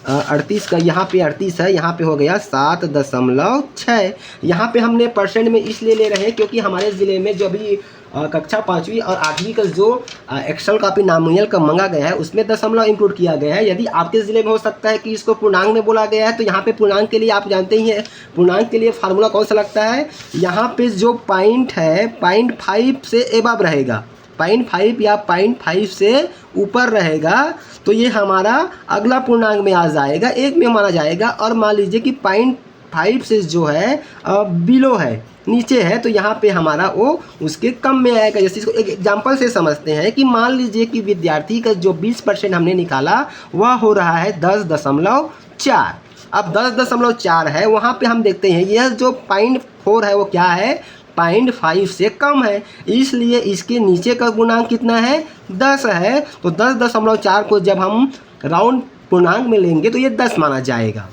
38 का यहाँ पे 38 है, यहाँ पे हो गया 7.6। यहाँ पे हमने परसेंट में इसलिए ले रहे हैं क्योंकि हमारे ज़िले में जो अभी कक्षा 5वीं और 8वीं का जो एक्सेल कॉपी नॉमिनल का मंगा गया है उसमें दशमलव इंक्लूड किया गया है। यदि आपके ज़िले में हो सकता है कि इसको पूर्णांक में बोला गया है, तो यहाँ पे पूर्णांक के लिए आप जानते ही हैं पूर्णांक के लिए फार्मूला कौन सा लगता है। यहाँ पे जो पॉइंट है 0.5 से एबव रहेगा, 0.5 या 0.5 से ऊपर रहेगा तो ये हमारा अगला पूर्णांक में आ जाएगा, एक में माना जाएगा। और मान लीजिए कि 0.5 से जो है बिलो है, नीचे है, तो यहाँ पे हमारा वो उसके कम में आएगा। जैसे इसको एक एग्जांपल से समझते हैं कि मान लीजिए कि विद्यार्थी का जो 20% हमने निकाला वह हो रहा है 10.4। अब 10.4 है, वहाँ पे हम देखते हैं यह जो 0.4 है वो क्या है, 0.5 से कम है, इसलिए इसके नीचे का गुणांक कितना है, 10 है। तो 10.4 को जब हम राउंड पूर्णांक में लेंगे तो ये 10 माना जाएगा।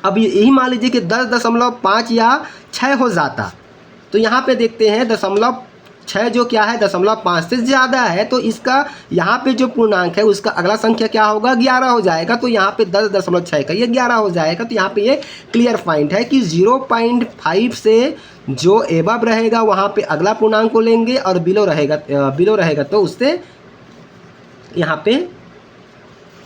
अब यही मान लीजिए कि 10.5 या 6 हो जाता, तो यहाँ पे देखते हैं 0.6 जो क्या है 0.5 से ज़्यादा है, तो इसका यहाँ पे जो पूर्णांक है उसका अगला संख्या क्या होगा, 11 हो जाएगा। तो यहाँ पे 10.6 का ये 11 हो जाएगा। तो यहाँ पे ये क्लियर पॉइंट है कि 0.5 से जो एबव रहेगा वहाँ पे अगला पूर्णांक को लेंगे, और बिलो रहेगा तो उससे यहाँ पे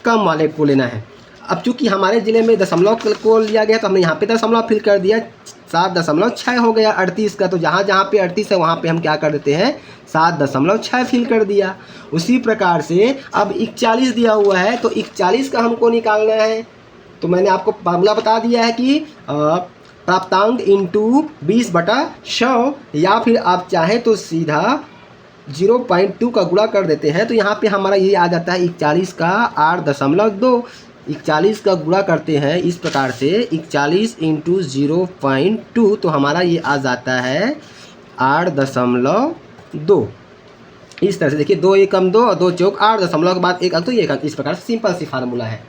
कम वाले को लेना है। अब चूंकि हमारे ज़िले में दशमलव को लिया गया तो हमने यहाँ पे दशमलव फिल कर दिया, 7.6 हो गया 38 का। तो जहाँ जहाँ पे 38 है वहाँ पे हम क्या कर देते हैं, 7.6 फिल कर दिया। उसी प्रकार से अब 41 दिया हुआ है, तो 41 का हमको निकालना है। तो मैंने आपको फार्मूला बता दिया है कि प्राप्तांक इंटू 20/100, या फिर आप चाहें तो सीधा 0.2 का गुणा कर देते हैं। तो यहाँ पे हमारा ये आ जाता है 41 का 8.2। 41 का गुणा करते हैं इस प्रकार से, 41 इंटू 0.2, तो हमारा ये आ जाता है 8.2। इस तरह से देखिए, 2 एकम 2 और 2 चौक 8 के बाद 1 अंक, तो ये 1 अंक। इस प्रकार से सिंपल सी फार्मूला है।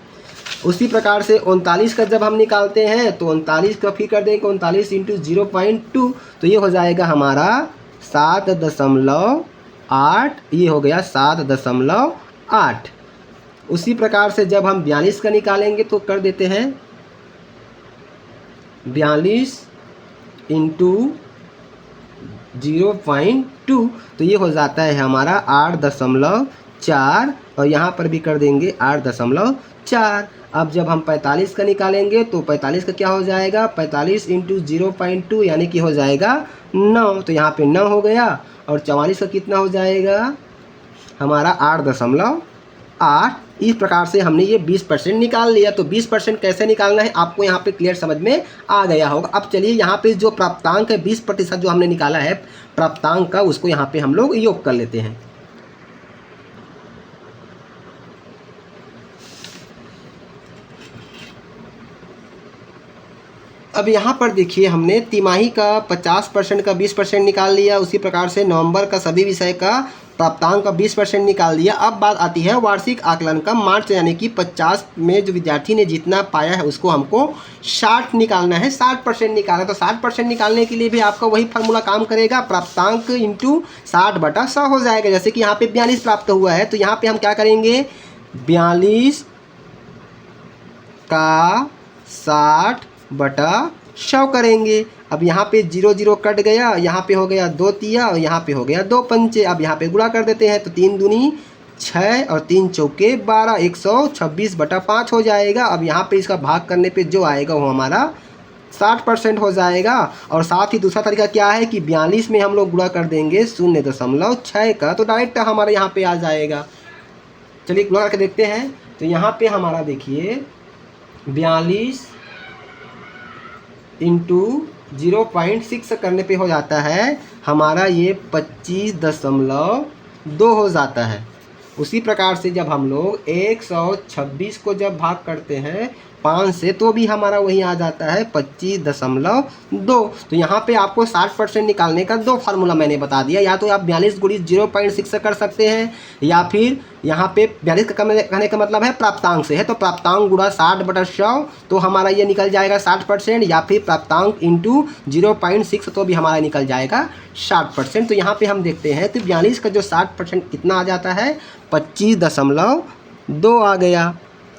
उसी प्रकार से 39 का जब हम निकालते हैं तो 39 का फिर कर देंगे 39 इंटू 0.2, तो ये हो जाएगा हमारा 7.8, ये हो गया 7.8। उसी प्रकार से जब हम 42 का निकालेंगे तो कर देते हैं 42 इंटू 0.2, तो ये हो जाता है हमारा 8.4, और यहाँ पर भी कर देंगे 8.4। अब जब हम 45 का निकालेंगे तो 45 का क्या हो जाएगा, 45 इंटू 0.2 यानी कि हो जाएगा 9, तो यहाँ पे 9 हो गया। और 44 का कितना हो जाएगा हमारा 8.8। इस प्रकार से हमने ये 20% निकाल लिया। तो 20% कैसे निकालना है आपको यहाँ पे क्लियर समझ में आ गया होगा। अब चलिए यहाँ पे जो प्राप्तांक है 20% जो हमने निकाला है प्राप्तांक का, उसको यहाँ पे हम लोग योग कर लेते हैं। अब यहाँ पर देखिए हमने तिमाही का 50% का 20% निकाल लिया। उसी प्रकार से नवंबर का सभी विषय का प्राप्तांक का 20% निकाल दिया। अब बात आती है वार्षिक आकलन का। मार्च यानी कि 50 में जो विद्यार्थी ने जितना पाया है उसको हमको 60 निकालना है, 60% निकालना। तो 60% निकालने के लिए भी आपका वही फार्मूला काम करेगा, प्राप्तांक इंटू 60/100 हो जाएगा। जैसे कि यहाँ पे 42 प्राप्त हुआ है, तो यहाँ पे हम क्या करेंगे, 42 का 60/100 करेंगे। अब यहाँ पे 0 0 कट गया, यहाँ पे हो गया 2 तिया और यहाँ पे हो गया 2 पंचे। अब यहाँ पे गुणा कर देते हैं, तो 3 दूनी 6 और 3 चौके 12, 126/5 हो जाएगा। अब यहाँ पे इसका भाग करने पे जो आएगा वो हमारा 60% हो जाएगा। और साथ ही दूसरा तरीका क्या है कि 42 में हम लोग गुणा कर देंगे 0.6 का, तो डायरेक्ट हमारे यहाँ पे आ जाएगा। चलिए गुणा करके देखते हैं। तो यहाँ पे हमारा देखिए 42 इंटू 0.6 करने पे हो जाता है हमारा ये 25.2 हो जाता है। उसी प्रकार से जब हम लोग 126 को जब भाग करते हैं 5 से, तो भी हमारा वही आ जाता है 25.2। तो यहाँ पे आपको 60% निकालने का 2 फार्मूला मैंने बता दिया। या तो आप 42 गुणित 0.6 से कर सकते हैं, या फिर यहाँ पे 42 का कहने का मतलब है प्राप्तांक से है, तो प्राप्तांक गुणा 60/100, तो हमारा ये निकल जाएगा 60%। या फिर प्राप्तांक इंटू 0.6, तो भी हमारा निकल जाएगा 60%। तो यहाँ पे हम देखते हैं तो 42 का जो 60% कितना आ जाता है, 25.2 आ गया।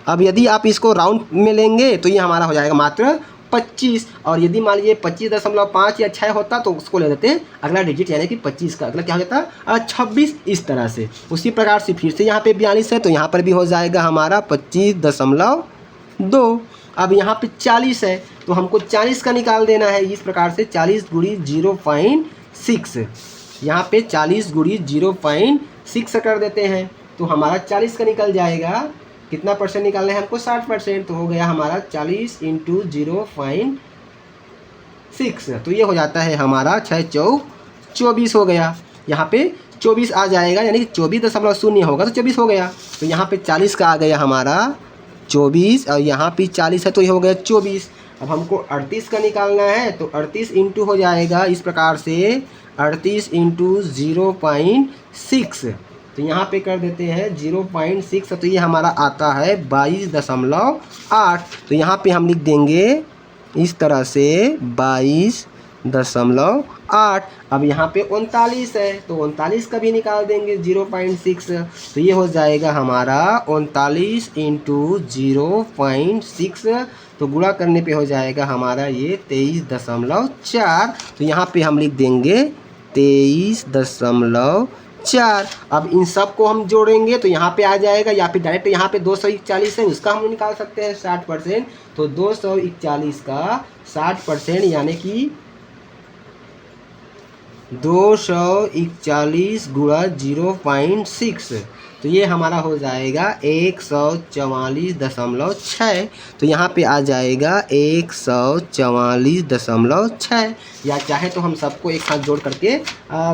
अब यदि आप इसको राउंड में लेंगे तो ये हमारा हो जाएगा मात्र 25, और यदि मान लीजिए 25.5 या 6 होता तो उसको ले लेते अगला डिजिट, यानी कि 25 का अगला क्या हो जाता 26। इस तरह से उसी प्रकार से फिर से यहाँ पे 42 है तो यहाँ पर भी हो जाएगा हमारा 25.2। अब यहाँ पे 40 है तो हमको 40 का निकाल देना है। इस प्रकार से 40 गुणी 0.6, यहाँ पे 40 गुणी 0.6 कर देते हैं तो हमारा 40 का निकल जाएगा। कितना परसेंट निकालना है हमको 60%, तो हो गया हमारा 40 इंटू 0.6, तो ये हो जाता है हमारा 6 चौक 24 हो गया। यहाँ पे 24 आ जाएगा, यानी कि 24.0 होगा तो 24 हो गया। तो यहाँ पे 40 का आ गया हमारा 24 और यहाँ पे 40 है तो ये हो गया 24। अब हमको 38 का निकालना है तो 38 इंटू हो जाएगा इस प्रकार से 38 इंटू 0.6, तो यहाँ पे कर देते हैं 0.6, तो ये हमारा आता है 22.8। तो यहाँ पे हम लिख देंगे इस तरह से 22.8। अब यहाँ पे 39 है तो 39 का भी निकाल देंगे 0.6, तो ये हो जाएगा हमारा 39 इंटू 0.6, तो गुणा करने पे हो जाएगा हमारा ये 23.4। तो यहाँ पे हम लिख देंगे 23.4। अब इन सब को हम जोड़ेंगे तो यहाँ पे आ जाएगा, या फिर डायरेक्ट यहाँ पे 241 है उसका हम निकाल सकते हैं 60%। तो 241 का 60% यानी कि 241 गुणा 0.6, तो ये हमारा हो जाएगा 144.6। तो यहाँ पे आ जाएगा 144.6, या चाहे तो हम सबको एक साथ जोड़ करके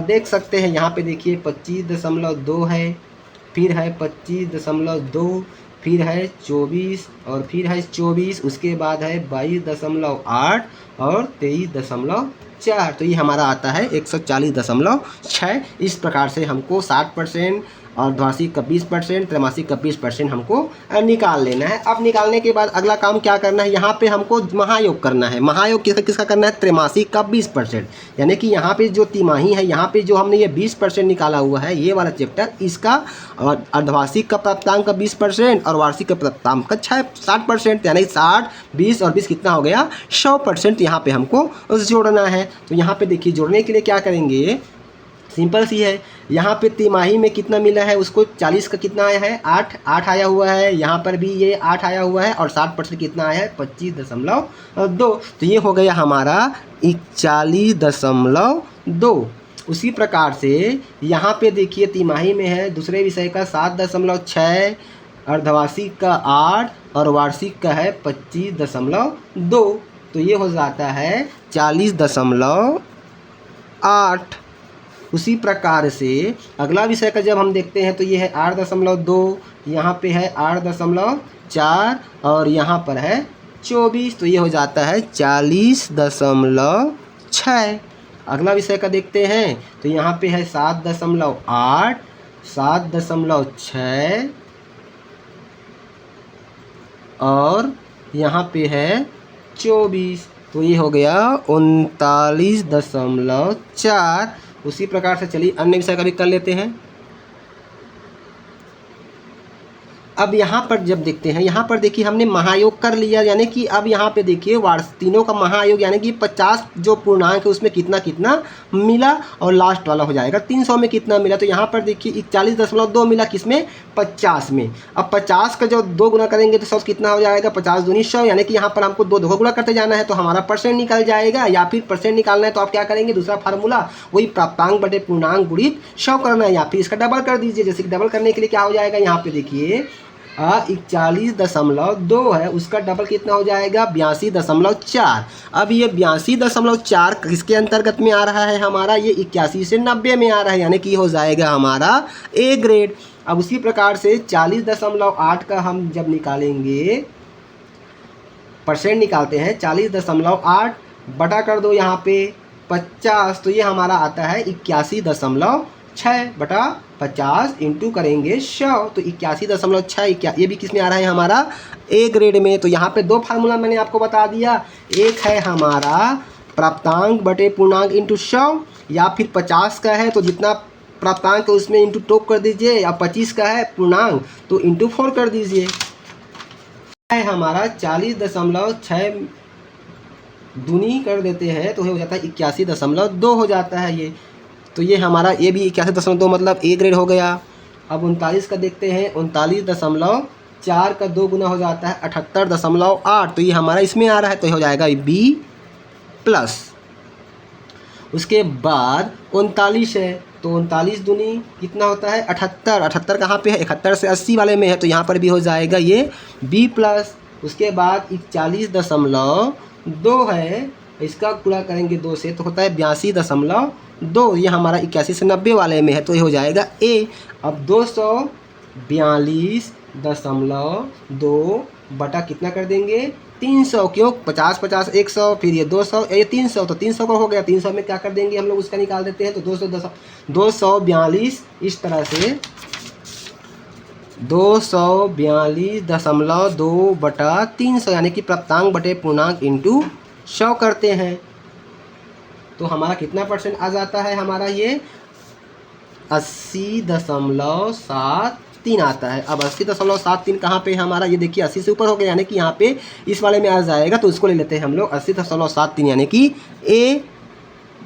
देख सकते हैं। यहाँ पे देखिए 25.2 है, फिर है 25.2, फिर है 24 और फिर है 24, उसके बाद है 22.8 और 23.4, तो ये हमारा आता है 140.6। इस प्रकार से हमको 60% और द्विमासिक का 20%, त्रैमासिक का 20% हमको निकाल लेना है। अब निकालने के बाद अगला काम क्या करना है, यहाँ पे हमको महायोग करना है। महायोग किसका किसका करना है, त्रैमासिक का 20%, यानी कि यहाँ पे जो तिमाही है यहाँ पे जो हमने ये 20% निकाला हुआ है ये वाला चैप्टर, इसका और अर्धवार्षिक का प्राप्तांक का 20% और वार्षिक का प्राप्तांक का 60%, यानी 60, 20 और 20 कितना हो गया 100% यहाँ पे हमको जोड़ना है। तो यहाँ पे देखिए जोड़ने के लिए क्या करेंगे, सिंपल सी है। यहाँ पे तिमाही में कितना मिला है उसको 40 का कितना आया है 8 आया हुआ है, यहाँ पर भी ये 8 आया हुआ है और 60% कितना आया है 25.2, तो ये हो गया हमारा 41.2। उसी प्रकार से यहाँ पे देखिए तिमाही में है दूसरे विषय का 7.6, अर्धवार्षिक का 8 और वार्षिक का है 25.2, तो ये हो जाता है 40.8। उसी प्रकार से अगला विषय का जब हम देखते हैं तो ये है 8.2, यहाँ पे है 8.4 और यहाँ पर है 24, तो ये हो जाता है 40.6। अगला विषय का देखते हैं तो यहाँ पे है 7.8, 7.6 और यहाँ पे है 24, तो ये हो गया 39.4। उसी प्रकार से चलिए अन्य विषय का भी कर लेते हैं। अब यहाँ पर जब देखते हैं, यहाँ पर देखिए हमने महायोग कर लिया, यानी कि अब यहाँ पे देखिए तीनों का महायोग यानी कि 50 जो पूर्णांक है उसमें कितना कितना मिला और लास्ट वाला हो जाएगा 300 में कितना मिला। तो यहाँ पर देखिए 41.2 मिला किसमें 50 में। अब 50 का जो 2 गुना करेंगे तो 100 कितना हो जाएगा 50 दूनी 100, यानी कि यहाँ पर हमको 2 गुना करते जाना है तो हमारा परसेंट निकल जाएगा। या फिर परसेंट निकालना है तो आप क्या करेंगे, दूसरा फार्मूला वही प्राप्तांक बटे पूर्णांक गुणित 100 करना है, या फिर इसका डबल कर दीजिए। जैसे कि डबल करने के लिए क्या हो जाएगा, यहाँ पे देखिए 41.2 है उसका डबल कितना हो जाएगा 82.4। अब ये 82.4 किसके अंतर्गत में आ रहा है हमारा, ये 81 से 90 में आ रहा है, यानी कि हो जाएगा हमारा ए ग्रेड। अब उसी प्रकार से 40.8 का हम जब निकालेंगे, परसेंट निकालते हैं, 40.8 बटा कर दो यहाँ पे 50, तो ये हमारा आता है 81.6 बटा 50 इंटू करेंगे 100, तो 81.6 ये भी किस में आ रहा है हमारा ए ग्रेड में। तो यहाँ पे 2 फार्मूला मैंने आपको बता दिया, एक है हमारा प्राप्तांक बटे पूर्णांक इंटू 100, या फिर 50 का है तो जितना प्राप्तांक है उसमें इंटू 2 कर दीजिए, या 25 का है पूर्णांक तो इंटू 4 कर दीजिए। है हमारा 40.6 दूनी कर देते हैं तो हो जाता है 81.2 हो जाता है ये। तो ये हमारा ये भी 81.2 मतलब ए ग्रेड हो गया। अब 39 का देखते हैं, 39.4 का 2 गुना हो जाता है 78.8, तो ये हमारा इसमें आ रहा है तो ये हो जाएगा बी प्लस। उसके बाद 39 है तो 39 दूनी कितना होता है 78, 78 कहाँ पे है 71 से 80 वाले में है तो यहाँ पर भी हो जाएगा ये बी प्लस। उसके बाद 41.2 है, इसका गुणा करेंगे 2 से तो होता है 82.2, ये हमारा 81 से 90 वाले में है तो ये हो जाएगा ए। अब 242.2 बटा कितना कर देंगे 300, क्यों 50 50 100 फिर ये 200 ये 300 तो 300 का हो गया। 300 में क्या कर देंगे हम लोग उसका निकाल देते हैं तो 242 इस तरह से 242.2 बटा 300 यानी कि प्राप्तांक बटे पूर्णांक इंटू 100 करते हैं तो हमारा कितना परसेंट आ जाता है, हमारा ये 80.73 आता है। अब 80.73 कहाँ पे हमारा ये देखिए 80 से ऊपर हो गया यानी कि यहाँ पे इस वाले में आ जाएगा तो इसको ले लेते हैं हम लोग 80.73 यानी कि ए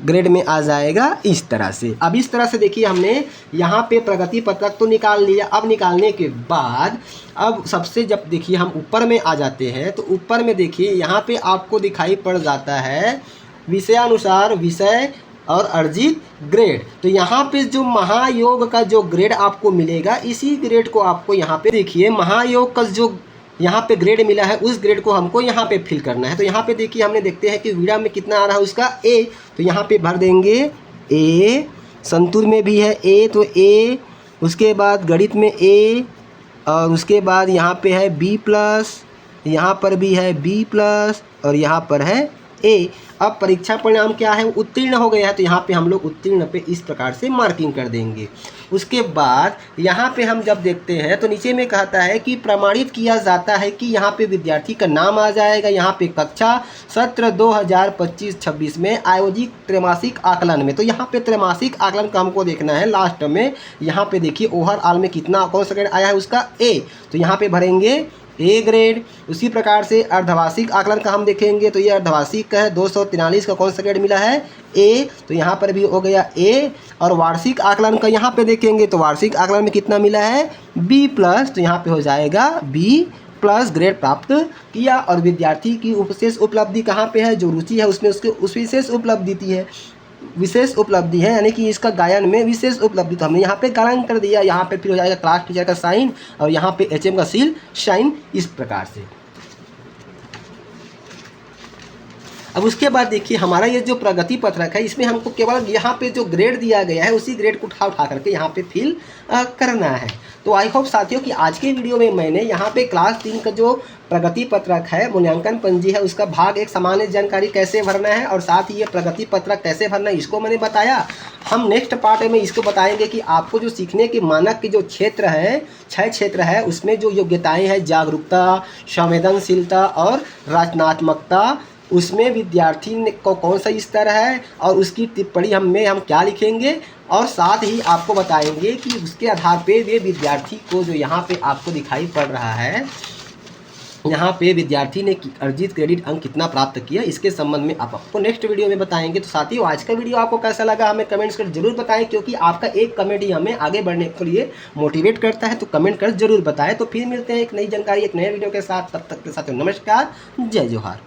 ग्रेड में आ जाएगा इस तरह से। अब इस तरह से देखिए हमने यहाँ पे प्रगति पत्रक तो निकाल लिया। अब निकालने के बाद अब सबसे जब देखिए हम ऊपर में आ जाते हैं तो ऊपर में देखिए यहाँ पे आपको दिखाई पड़ जाता है विषयानुसार विषय और अर्जित ग्रेड। तो यहाँ पे जो महायोग का जो ग्रेड आपको मिलेगा इसी ग्रेड को आपको यहाँ पे देखिए महायोग का जो यहाँ पे ग्रेड मिला है उस ग्रेड को हमको यहाँ पे फिल करना है। तो यहाँ पे देखिए हमने देखते हैं कि वीड़ा में कितना आ रहा है उसका ए, तो यहाँ पे भर देंगे ए, संतुर में भी है ए तो ए, उसके बाद गणित में ए, और उसके बाद यहाँ पे है बी प्लस, यहाँ पर भी है बी प्लस और यहाँ पर है ए। अब परीक्षा परिणाम क्या है उत्तीर्ण हो गया है तो यहाँ पे हम लोग उत्तीर्ण पे इस प्रकार से मार्किंग कर देंगे। उसके बाद यहाँ पे हम जब देखते हैं तो नीचे में कहता है कि प्रमाणित किया जाता है कि यहाँ पे विद्यार्थी का नाम आ जाएगा यहाँ पे कक्षा सत्र 2025-26 में आयोजित त्रैमासिक आकलन में। तो यहाँ पे त्रैमासिक आकलन का हमको देखना है लास्ट में। यहाँ पे देखिए ओवरऑल में कितना कौन सा ग्रेड आया है उसका ए, तो यहाँ पे भरेंगे ए ग्रेड। उसी प्रकार से अर्धवार्षिक आकलन का हम देखेंगे तो ये अर्धवार्षिक का है 243 का कौन सा ग्रेड मिला है ए, तो यहाँ पर भी हो गया ए। और वार्षिक आकलन का यहाँ पे देखेंगे तो वार्षिक आकलन में कितना मिला है बी प्लस, तो यहाँ पे हो जाएगा बी प्लस ग्रेड प्राप्त किया। और विद्यार्थी की विशेष उपलब्धि कहाँ पे है, जो रुचि है उसमें उसके उस विशेष उपलब्धि है यानी कि इसका गायन में विशेष उपलब्धि। तो हमने यहाँ पे गायन कर दिया, यहाँ पे फिर हो जाएगा क्लास टीचर का साइन और यहाँ पे HM का सील शाइन इस प्रकार से। अब उसके बाद देखिए हमारा ये जो प्रगति पत्रक है इसमें हमको केवल यहाँ पे जो ग्रेड दिया गया है उसी ग्रेड को उठा करके यहाँ पे फिल करना है। तो आई होप साथियों कि आज के वीडियो में मैंने यहाँ पे क्लास 3 का जो प्रगति पत्रक है मूल्यांकन पंजी है उसका भाग 1 सामान्य जानकारी कैसे भरना है और साथ ही ये प्रगति पत्रक कैसे भरना है इसको मैंने बताया। हम नेक्स्ट पार्ट में इसको बताएंगे कि आपको जो सीखने के मानक के जो क्षेत्र है 6 क्षेत्र है उसमें जो योग्यताएँ हैं जागरूकता, संवेदनशीलता और रचनात्मकता, उसमें विद्यार्थी को कौन सा स्तर है और उसकी टिप्पणी हम क्या लिखेंगे और साथ ही आपको बताएंगे कि उसके आधार पे वे विद्यार्थी को जो यहाँ पे आपको दिखाई पड़ रहा है यहाँ पे विद्यार्थी ने अर्जित क्रेडिट अंक कितना प्राप्त किया इसके संबंध में आपको नेक्स्ट वीडियो में बताएंगे। तो साथियों आज का वीडियो आपको कैसा लगा हमें कमेंट्स कर जरूर बताएं, क्योंकि आपका एक कमेंट ही हमें आगे बढ़ने के लिए मोटिवेट करता है। तो कमेंट कर जरूर बताएं। तो फिर मिलते हैं एक नई जानकारी एक नए वीडियो के साथ, तब तक के साथ नमस्कार, जय जोहार।